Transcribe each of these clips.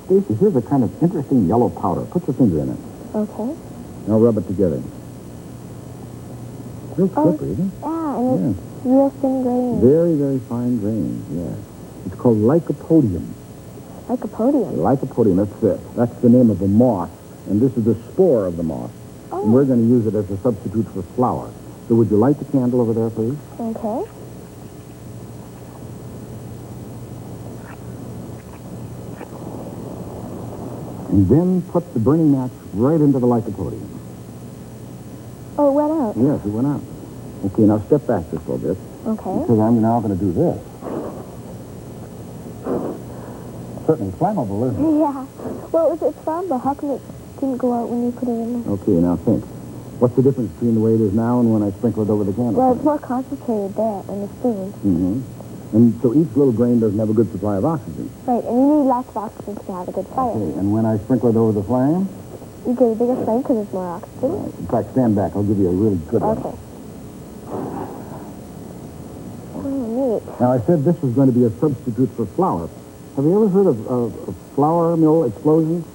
Stacy, here's a kind of interesting yellow powder. Put your finger in it. Okay. Now rub it together. Real slippery, isn't it? Yeah, and it's real thin grains. Very, very fine grains, yes. It's called lycopodium. Lycopodium? Lycopodium, that's the name of a moth, and this is the spore of the moth. Oh. And we're going to use it as a substitute for flour. So would you light the candle over there, please? Okay. And then put the burning match right into the lycopodium. Oh, it went out? Yes, it went out. Okay, now step back just a little bit. Okay. Because I'm now going to do this. Certainly flammable, isn't it? Yeah. Well, it's flammable. How come it didn't go out when you put it in there? Okay, now think. What's the difference between the way it is now and when I sprinkle it over the candle? Well, it's more concentrated there in the spoon. Mm-hmm. And so each little grain doesn't have a good supply of oxygen. Right, and you need lots of oxygen to have a good fire. Okay, and when I sprinkle it over the flame? You get a bigger flame because there's more oxygen. Right. In fact, stand back. I'll give you a really good one. Okay. Oh, neat. Now, I said this was going to be a substitute for flour. Have you ever heard of flour mill explosions?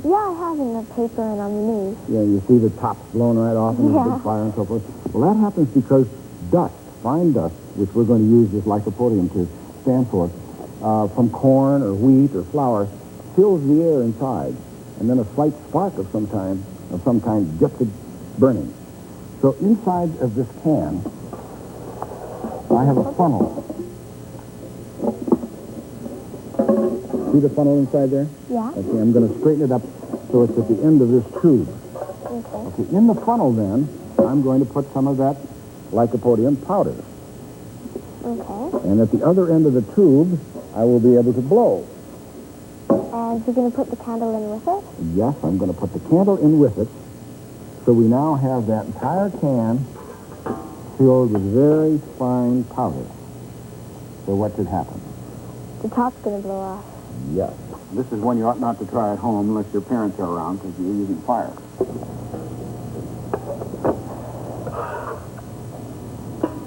Yeah, I have in the paper and on the news. Yeah, you see the tops blown right off and there's a big fire and so forth. Well, that happens because dust, fine dust, which we're going to use this lycopodium to stand for, from corn or wheat or flour, fills the air inside. And then a slight spark of some kind gets it burning. So inside of this can, I have a funnel. See the funnel inside there? Yeah. Okay, I'm going to straighten it up so it's at the end of this tube. Okay. Okay, in the funnel then, I'm going to put some of that lycopodium powder. Okay. And at the other end of the tube, I will be able to blow. And you're going to put the candle in with it? Yes, I'm going to put the candle in with it. So we now have that entire can filled with very fine powder. So what should happen? The top's going to blow off. Yes. This is one you ought not to try at home unless your parents are around because you're using fire.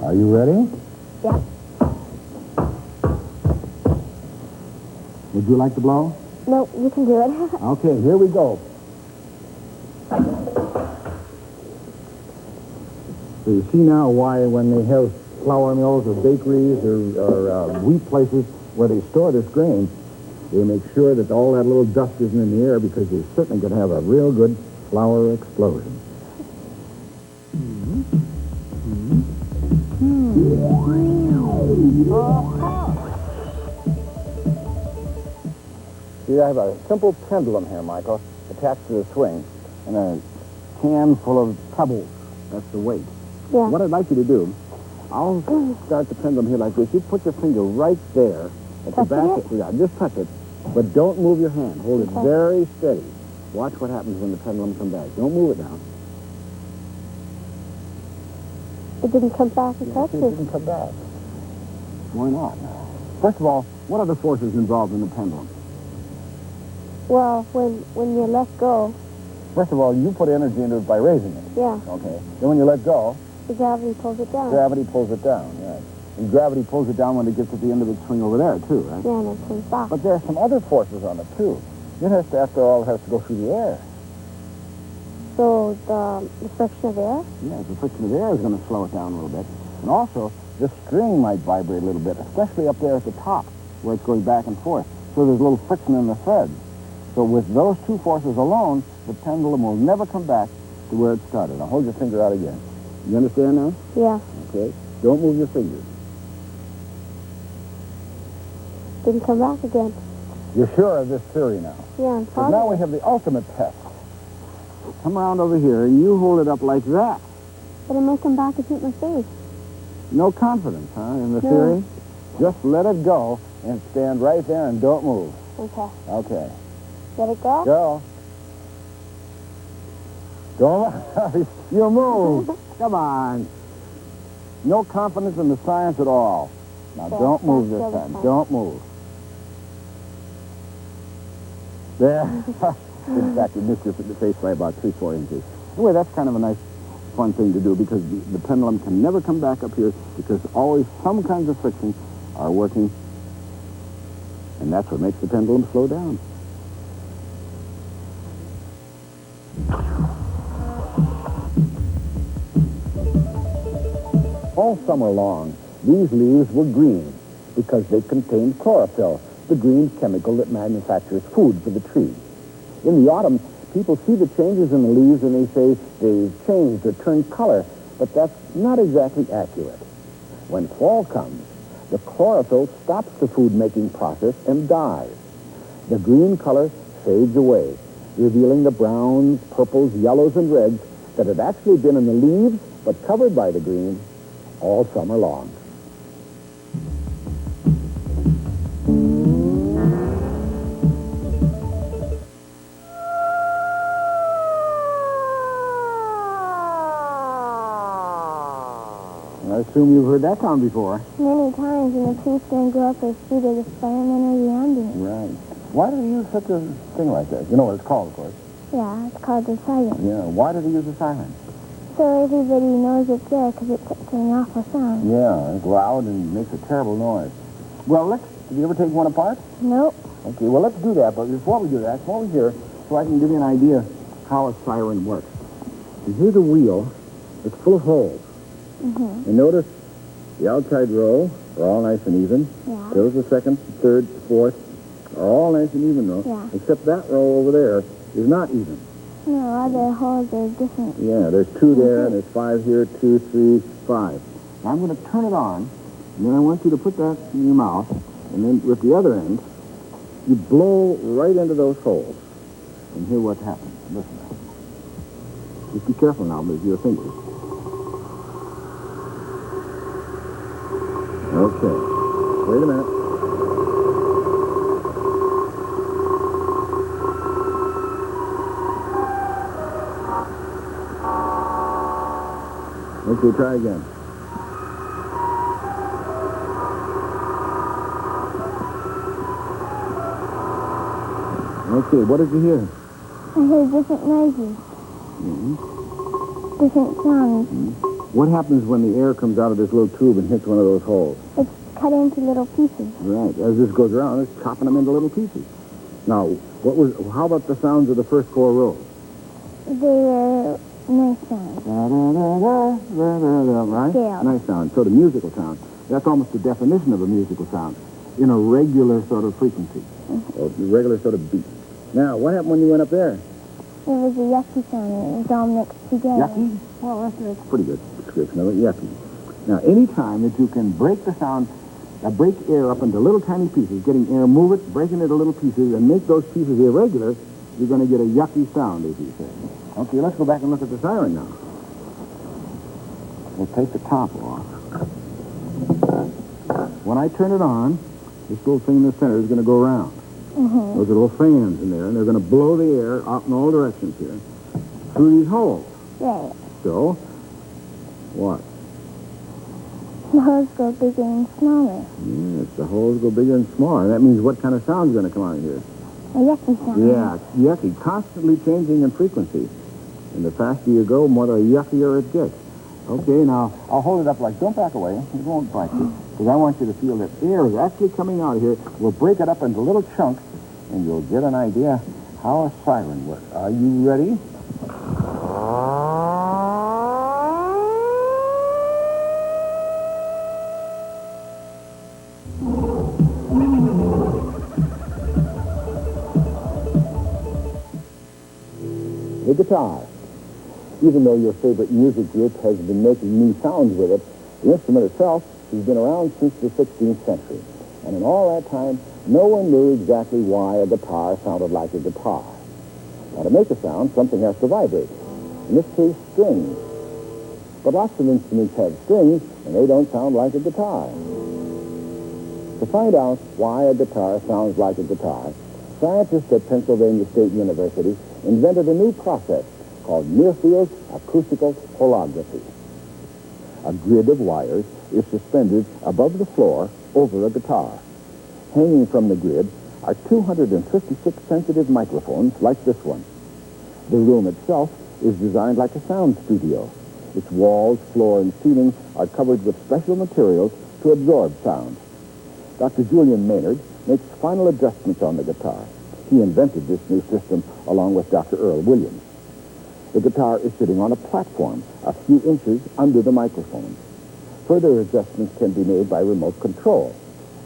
Are you ready? Yeah. Would you like to blow? No, you can do it. Okay, here we go. So you see now why when they have flour mills or bakeries or wheat places where they store this grain, they make sure that all that little dust isn't in the air because you're certainly going to have a real good flour explosion. See, I have a simple pendulum here, Michael, attached to the swing, and a can full of pebbles. That's the weight. Yeah. What I'd like you to do, I'll start the pendulum here like this. You put your finger right there at the back. Yeah, just touch it, but don't move your hand. Hold it very steady. Watch what happens when the pendulum comes back. Don't move it now. It didn't come back and It touch it. didn't come back. Why not? First of all, what are the forces involved in the pendulum? Well, when you let go, First of all, you put energy into it by raising it. yeah, Okay. Then when you let go, the gravity pulls it down. gravity pulls it down, yes. And gravity pulls it down when it gets at the end of its swing over there, too, right? Yeah, and it comes back. But there are some other forces on it, too. It has to, after all, it has to go through the air. So the friction of air? Yes, the friction of the air is going to slow it down a little bit. And also, the string might vibrate a little bit, especially up there at the top, where it's going back and forth. So there's a little friction in the threads. So with those two forces alone, the pendulum will never come back to where it started. Now hold your finger out again. You understand now? Yeah. Okay. Don't move your fingers. Didn't come back again. You're sure of this theory now? Yeah, I'm Because positive. now we have the ultimate test. come around over here, and you hold it up like that. But it may come back and hit my face. No confidence, huh, in the No. theory? Just let it go and stand right there and don't move. Okay. Okay. Let it go? Go. Don't. You move. Come on. No confidence in the science at all. Now, Okay, don't move that's this really time. fine. Don't move. There. In fact, you missed your face by about 3-4 inches. Anyway, that's kind of a nice, fun thing to do because the pendulum can never come back up here because always some kinds of friction are working, and that's what makes the pendulum slow down. All summer long, these leaves were green because they contained chlorophyll, the green chemical that manufactures food for the tree. In the autumn, people see the changes in the leaves and they say they've changed or turned color, but that's not exactly accurate. When fall comes, the chlorophyll stops the food-making process and dies. The green color fades away, revealing the browns, purples, yellows, and reds that had actually been in the leaves but covered by the green all summer long. I assume you've heard that sound before. Many times, and the police don't go up as speed as the firemen or the ambulance. Right. Why do they use such a thing like that? You know what it's called, of course. Yeah, it's called the siren. Yeah. Why do they use a siren? So everybody knows it's there because it's such an awful sound. Yeah, it's loud and makes a terrible noise. Well, did you ever take one apart? Nope. Okay, well, let's do that. But before we do that, come over here so I can give you an idea how a siren works. And here's a wheel. It's full of holes. Mm-hmm. And notice the outside row are all nice and even. Yeah. There's the second, third, fourth are all nice and even, though. Yeah. Except that row over there is not even. No, other holes are different. Yeah, there's 2 there, and there's 5 here, 2, 3, 5. Now I'm going to turn it on, and then I want you to put that in your mouth, and then with the other end, you blow right into those holes, and hear what happens. Listen now. Just be careful now with your fingers. Okay. Wait a minute. Okay, try again. Okay, what did you hear? I hear different noises. Mm-hmm. Different sounds. What happens when the air comes out of this little tube and hits one of those holes? It's cut into little pieces. Right. As this goes around, it's chopping them into little pieces. Now, how about the sounds of the first 4 rows? They were nice sounds. Right? Scale. Nice sound. So the musical sound. That's almost the definition of a musical sound. In a regular sort of frequency. Or regular sort of beat. Now, what happened when you went up there? It was a yucky sound. It was all mixed together. Yucky? Well, that's a pretty good description of it. Yucky. Now, any time that you can break the sound, break air up into little tiny pieces, getting air, move it, break it into little pieces, and make those pieces irregular, you're going to get a yucky sound, as you say. Okay, let's go back and look at the siren now. We'll take the top off. When I turn it on, this little thing in the center is going to go around. Mm-hmm. Those are little fans in there, and they're going to blow the air out in all directions here through these holes. Right. So, what? The holes go bigger and smaller. Yes, the holes go bigger and smaller. That means what kind of sound is going to come out of here? A yucky sound. Yeah, it's yucky, constantly changing in frequency. And the faster you go, more the yuckier it gets. Okay, now, I'll hold it up like, don't back away. It won't bite you. Because I want you to feel that air is actually coming out of here. We'll break it up into little chunks, and you'll get an idea how a siren works. Are you ready? The guitar. Even though your favorite music group has been making new sounds with it, the instrument itself has been around since the 16th century. And in all that time, no one knew exactly why a guitar sounded like a guitar. Now, to make a sound, something has to vibrate. In this case, strings. But lots of instruments have strings, and they don't sound like a guitar. To find out why a guitar sounds like a guitar, scientists at Pennsylvania State University invented a new process called near-field acoustical holography. A grid of wires is suspended above the floor over a guitar. Hanging from the grid are 256 sensitive microphones like this one. The room itself is designed like a sound studio. Its walls, floor, and ceiling are covered with special materials to absorb sound. Dr. Julian Maynard makes final adjustments on the guitar. He invented this new system along with Dr. Earl Williams. The guitar is sitting on a platform a few inches under the microphone. Further adjustments can be made by remote control.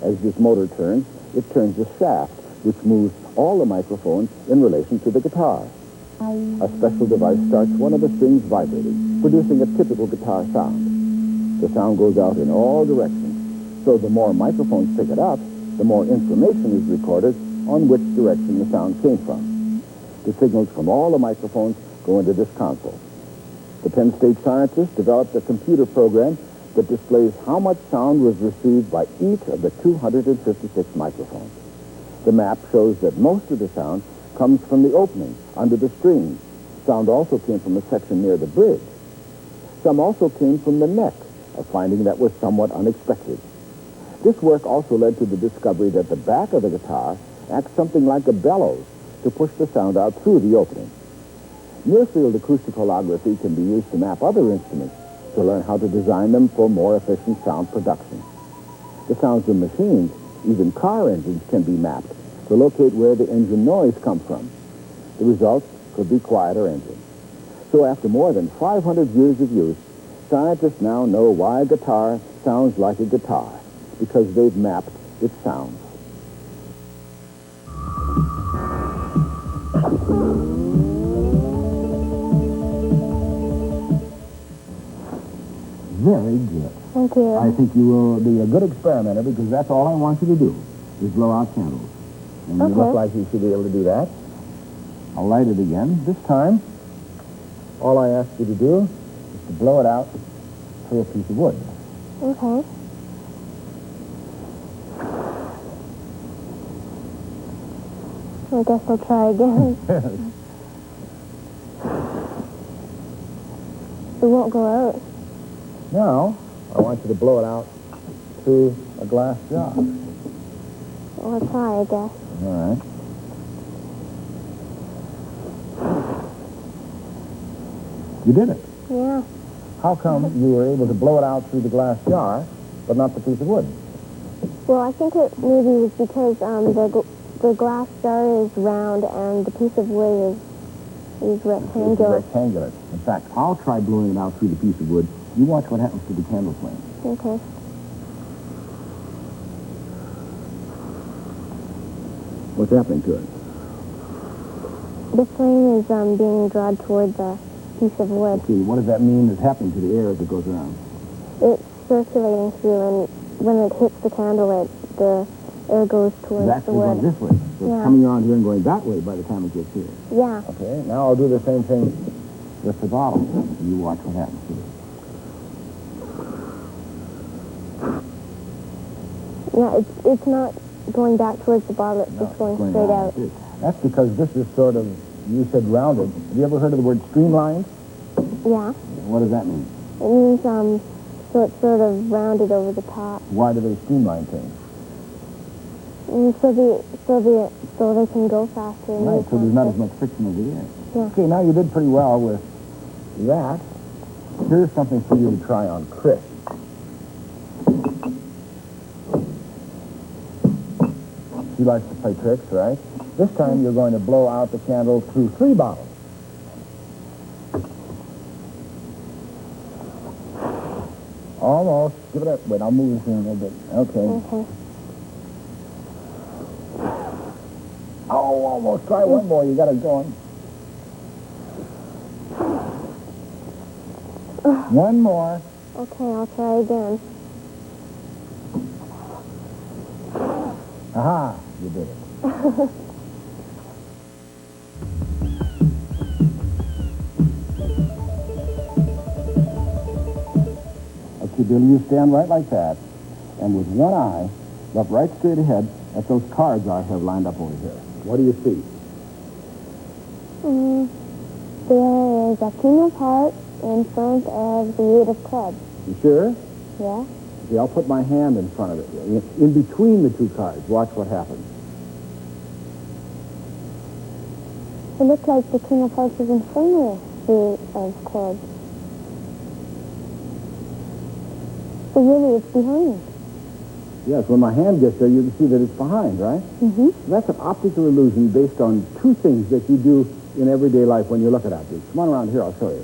As this motor turns, it turns a shaft which moves all the microphones in relation to the guitar. A special device starts one of the strings vibrating, producing a typical guitar sound. The sound goes out in all directions, so the more microphones pick it up, the more information is recorded on which direction the sound came from. The signals from all the microphones go into this console. The Penn State scientists developed a computer program that displays how much sound was received by each of the 256 microphones. The map shows that most of the sound comes from the opening under the strings. Sound also came from a section near the bridge. Some also came from the neck, a finding that was somewhat unexpected. This work also led to the discovery that the back of the guitar acts something like a bellows to push the sound out through the opening. Near-field acoustic holography can be used to map other instruments to learn how to design them for more efficient sound production. The sounds of machines, even car engines, can be mapped to locate where the engine noise comes from. The results could be quieter engines. So after more than 500 years of use, scientists now know why a guitar sounds like a guitar, because they've mapped its sounds. Very good. Thank you. I think you will be a good experimenter because that's all I want you to do is blow out candles. And you look like you should be able to do that. I'll light it again. This time, all I ask you to do is to blow it out through a piece of wood. Okay. I guess I'll try again. It won't go out. Now, I want you to blow it out through a glass jar. I'll try, I guess. All right. You did it. Yeah. How come you were able to blow it out through the glass jar, but not the piece of wood? Well, I think it maybe was because the glass jar is round and the piece of wood is rectangular. It's rectangular. In fact, I'll try blowing it out through the piece of wood. You watch what happens to the candle flame. Okay. What's happening to it? The flame is being drawn toward the piece of wood. Okay, what does that mean is happening to the air as it goes around? It's circulating through, and when it hits the candle, the air goes towards It's the actually wood. going this way. So Yeah. it's coming around here and going that way by the time it gets here. Yeah. Okay, now I'll do the same thing with the bottle. You watch what happens to it. Yeah, it's not going back towards the bottle, it's just going straight out. That's because this is sort of, you said rounded. Have you ever heard of the word streamlined? Yeah. What does that mean? It means, so it's sort of rounded over the top. Why do they streamline things? And so they can go faster. And Right, move so there's not as faster. much friction over the air. Yeah. Okay, now you did pretty well with that. Here's something for you to try on Chris. She likes to play tricks, right? This time you're going to blow out the candle through 3 bottles. Almost. Give it up. Wait, I'll move this in a little bit. Okay. Okay. Oh, almost. Try one more. You got it going. One more. Okay, I'll try again. Aha, you did it. Okay, Billy, you stand right like that, and with one eye, look right straight ahead at those cards I have lined up over here. What do you see? There is a king of hearts in front of the 8 of clubs. You sure? Yeah? Okay, I'll put my hand in front of it, in between the two cards. Watch what happens. It looks like the king of hearts is in front of the 8 of clubs. So really, it's behind. Yes, when my hand gets there, you can see that it's behind, right? Mm-hmm. That's an optical illusion based on two things that you do in everyday life when you look at objects. Come on around here, I'll show you.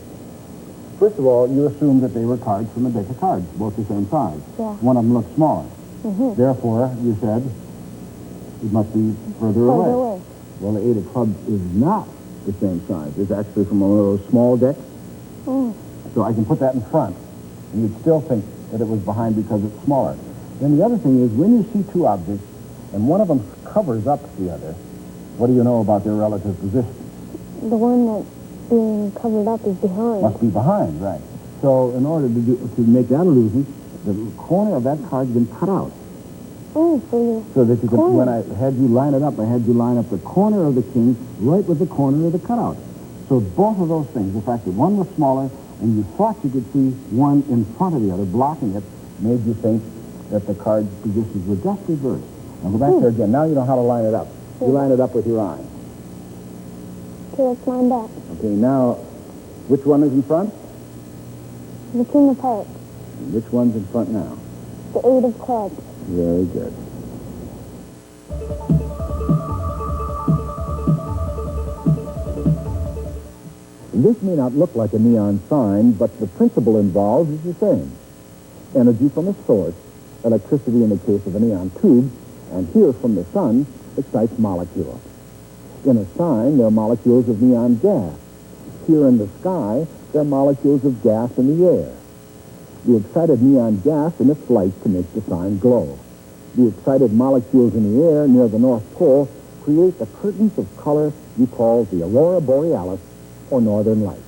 First of all, you assume that they were cards from a deck of cards, both the same size. Yeah. One of them looked smaller. Mm-hmm. Therefore, you said it must be further away. Well, the 8 of clubs is not the same size. It's actually from one of those small decks. Mm. So I can put that in front, and you'd still think that it was behind because it's smaller. Then the other thing is, when you see two objects, and one of them covers up the other, what do you know about their relative position? The one that's being covered up is behind. Must be behind, right. So in order to make that illusion, the corner of that card's been cut out. Oh, So that you can, when I had you line it up, I had you line up the corner of the king right with the corner of the cutout. So both of those things, the fact that one was smaller and you thought you could see one in front of the other, blocking it, made you think that the card's positions were just reversed. Now go back there again. Now you know how to line it up. You line it up with your eye. Okay, let's line that. Okay, now, which one is in front? The king of hearts. And which one's in front now? The 8 of clubs. Very good. This may not look like a neon sign, but the principle involved is the same. Energy from a source, electricity in the case of a neon tube, and here from the sun, excites molecules. In a sign, there are molecules of neon gas. Here in the sky, there are molecules of gas in the air. The excited neon gas emits light to make the sign glow. The excited molecules in the air near the North Pole create the curtains of color you call the aurora borealis, or northern lights.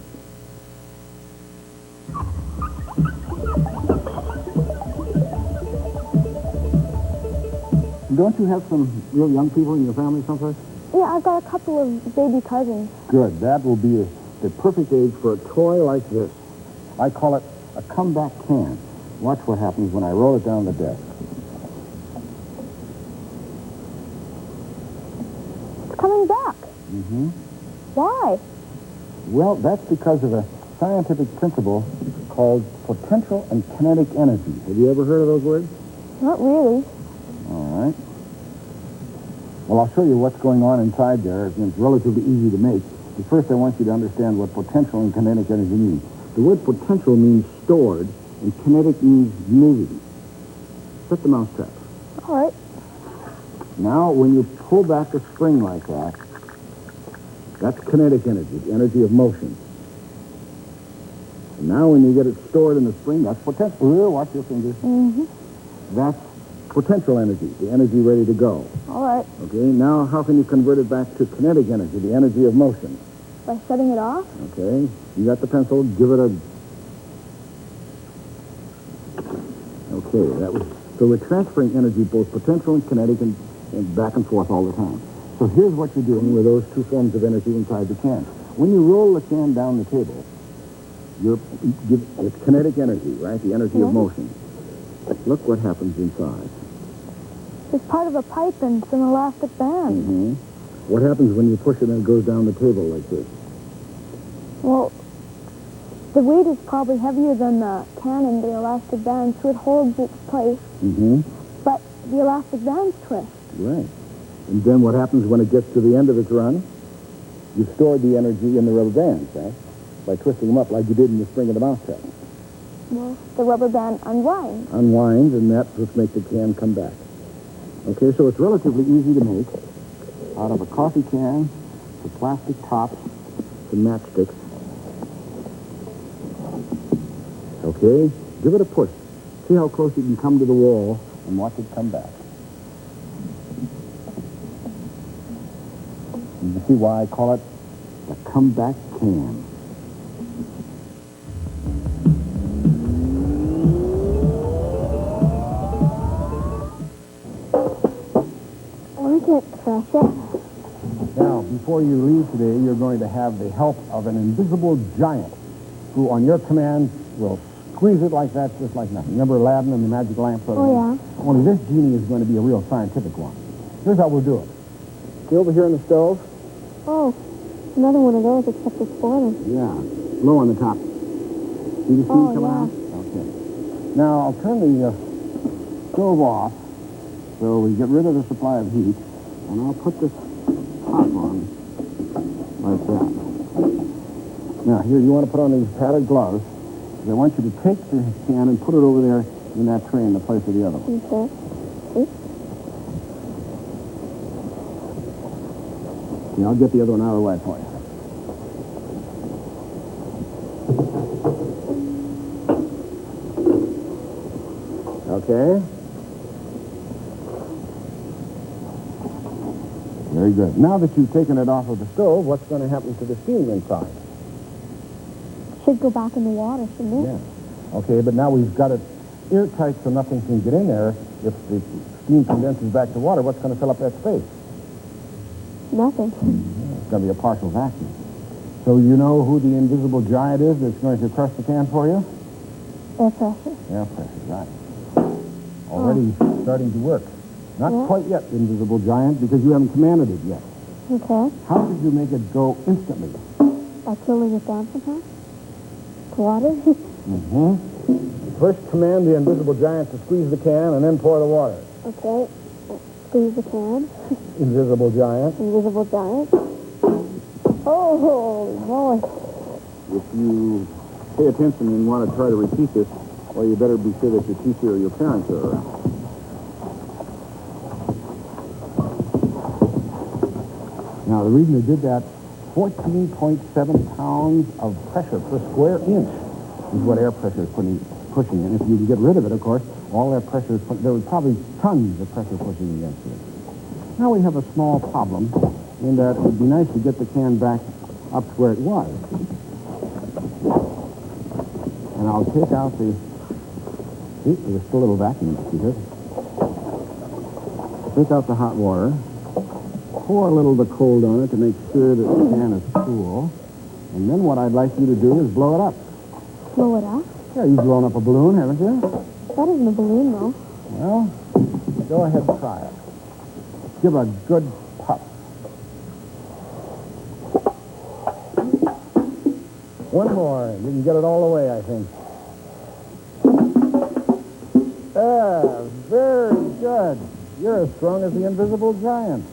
Don't you have some real young people in your family someplace? Yeah, I've got a couple of baby cousins. Good. That will be the perfect age for a toy like this. I call it a comeback can. Watch what happens when I roll it down the desk. It's coming back. Mm-hmm. Why? Well, that's because of a scientific principle called potential and kinetic energy. Have you ever heard of those words? Not really. All right. Well, I'll show you what's going on inside there. It's relatively easy to make. But first, I want you to understand what potential and kinetic energy mean. The word potential means stored, and kinetic means moving. Set the mousetrap. All right. Now, when you pull back a spring like that, that's kinetic energy, the energy of motion. And now, when you get it stored in the spring, that's potential. Oh, watch your fingers. Mm-hmm. That's potential energy, the energy ready to go. All right. Okay, now how can you convert it back to kinetic energy, the energy of motion? By shutting it off? Okay, you got the pencil, give it a... Okay, that was... So we're transferring energy, both potential and kinetic, and back and forth all the time. So here's what you're doing with those two forms of energy inside the can. When you roll the can down the table, it's kinetic energy, right? The energy of motion. Look what happens inside. It's part of a pipe and some elastic band. Mm-hmm. What happens when you push it and it goes down the table like this? Well, the weight is probably heavier than the can and the elastic band, so it holds its place. Mm-hmm. But the elastic bands twist. Right. And then what happens when it gets to the end of its run? You've stored the energy in the rubber bands, right? By twisting them up like you did in the spring of the mousetrap. Well, the rubber band unwinds. Unwinds, and that's what makes the can come back. Okay, so it's relatively easy to make. Out of a coffee can, the plastic tops, some matchsticks. Okay, give it a push. See how close you can come to the wall and watch it come back. And you see why I call it the comeback can. refresh it. Now, before you leave today, you're going to have the help of an invisible giant who, on your command, will squeeze it like that, just like nothing. Remember Aladdin and the magic lamp? Oh, yeah. Only this genie is going to be a real scientific one. Here's how we'll do it. See over here on the stove? Oh, another one of those, except it's boiling. Yeah, low on the top. See the steam coming out? Okay. Now, I'll turn the stove off so we get rid of the supply of heat, and I'll put this top on like that. Now, here, you want to put on these padded gloves. I want you to take the can and put it over there in that tray in the place of the other one. Okay. Yeah, I'll get the other one out of the way for you. Okay. Very good. Now that you've taken it off of the stove, what's going to happen to the steam inside? Should go back in the water, shouldn't it? Yeah. Okay, but now we've got it airtight so nothing can get in there. If the steam condenses back to water, what's going to fill up that space? Nothing. It's going to be a partial vacuum. So you know who the invisible giant is that's going to crush the can for you? Air pressure. Air pressure, right. Already starting to work. Not quite yet, invisible giant, because you haven't commanded it yet. Okay. How did you make it go instantly? By cooling it down somehow? To water? Mm-hmm. First command the invisible giant to squeeze the can and then pour the water. Okay. Squeeze the can. Invisible giant. Invisible giant. Oh, boy. If you pay attention and want to try to repeat this, well, you better be sure that your teacher or your parents are around. Now, the reason they did that, 14.7 pounds of pressure per square inch is what air pressure is pushing. And if you can get rid of it, of course, all that pressure is there was probably tons of pressure pushing against it. Now we have a small problem in that it would be nice to get the can back up to where it was. And I'll take out the... See, there's still a little vacuum up here. Take out the hot water. Pour a little of the cold on it to make sure that the can is cool. And then what I'd like you to do is blow it up. Blow it up? Yeah, you've blown up a balloon, haven't you? That isn't a balloon, though. Well, go ahead and try it. Give a good puff. One more. You can get it all the way, I think. Very good. You're as strong as the invisible giant.